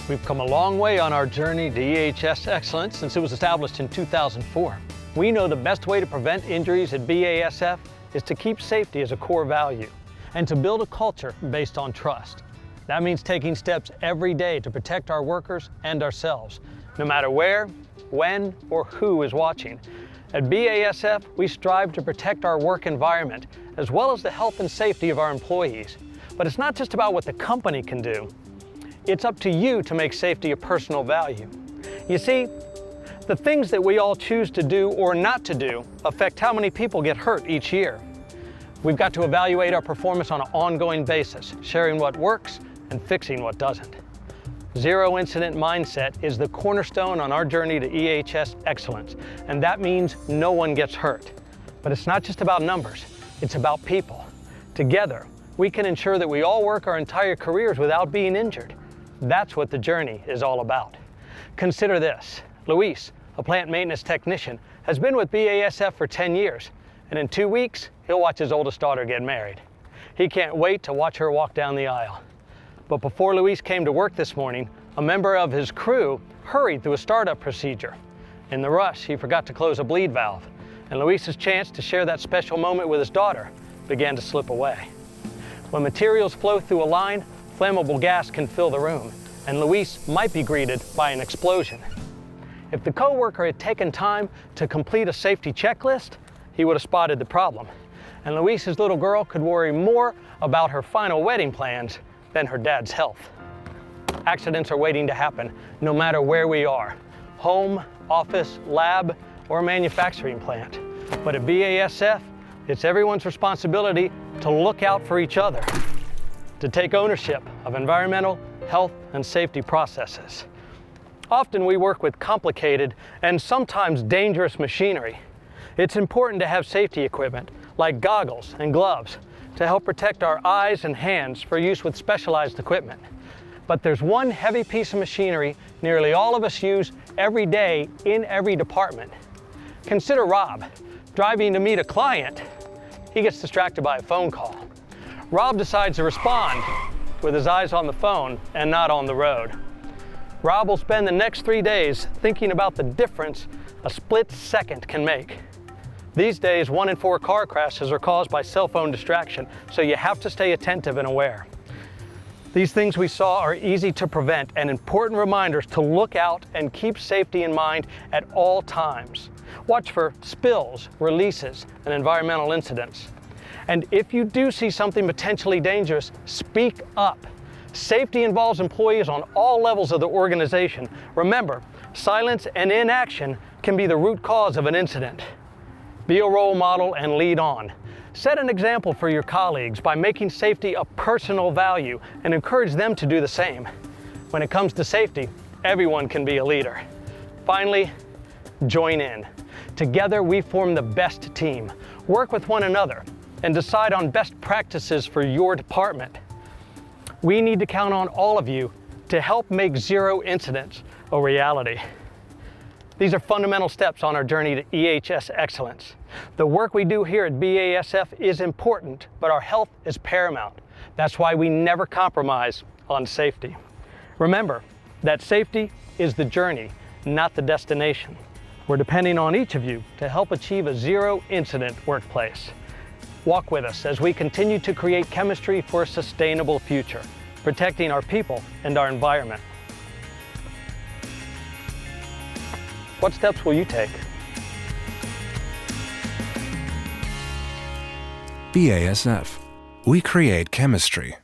We've come a long way on our journey to EHS Excellence since it was established in 2004. We know the best way to prevent injuries at BASF is to keep safety as a core value and to build a culture based on trust. That means taking steps every day to protect our workers and ourselves, no matter where, when, or who is watching. At BASF, we strive to protect our work environment as well as the health and safety of our employees. But it's not just about what the company can do. It's up to you to make safety a personal value. You see, the things that we all choose to do or not to do affect how many people get hurt each year. We've got to evaluate our performance on an ongoing basis, sharing what works and fixing what doesn't. Zero incident mindset is the cornerstone on our journey to EHS Excellence, and that means no one gets hurt. But it's not just about numbers, it's about people. Together, we can ensure that we all work our entire careers without being injured. That's what the journey is all about. Consider this. Luis, a plant maintenance technician, has been with BASF for 10 years, and in 2 weeks, he'll watch his oldest daughter get married. He can't wait to watch her walk down the aisle. But before Luis came to work this morning, a member of his crew hurried through a startup procedure. In the rush, he forgot to close a bleed valve, and Luis's chance to share that special moment with his daughter began to slip away. When materials flow through a line, flammable gas can fill the room, and Luis might be greeted by an explosion. If the coworker had taken time to complete a safety checklist, he would have spotted the problem, and Luis's little girl could worry more about her final wedding plans than her dad's health. Accidents are waiting to happen no matter where we are, home, office, lab, or manufacturing plant. But at BASF, it's everyone's responsibility to look out for each other, to take ownership of environmental, health, and safety processes. Often we work with complicated and sometimes dangerous machinery. It's important to have safety equipment like goggles and gloves to help protect our eyes and hands for use with specialized equipment. But there's one heavy piece of machinery nearly all of us use every day in every department. Consider Rob, driving to meet a client. He gets distracted by a phone call. Rob decides to respond with his eyes on the phone and not on the road. Rob will spend the next 3 days thinking about the difference a split second can make. These days, 1 in 4 car crashes are caused by cell phone distraction, so you have to stay attentive and aware. These things we saw are easy to prevent and important reminders to look out and keep safety in mind at all times. Watch for spills, releases, and environmental incidents. And if you do see something potentially dangerous, speak up. Safety involves employees on all levels of the organization. Remember, silence and inaction can be the root cause of an incident. Be a role model and lead on. Set an example for your colleagues by making safety a personal value and encourage them to do the same. When it comes to safety, everyone can be a leader. Finally, join in. Together we form the best team. Work with one another and decide on best practices for your department. We need to count on all of you to help make zero incidents a reality. These are fundamental steps on our journey to EHS Excellence. The work we do here at BASF is important, but our health is paramount. That's why we never compromise on safety. Remember that safety is the journey, not the destination. We're depending on each of you to help achieve a zero-incident workplace. Walk with us as we continue to create chemistry for a sustainable future, protecting our people and our environment. What steps will you take? BASF. We create chemistry.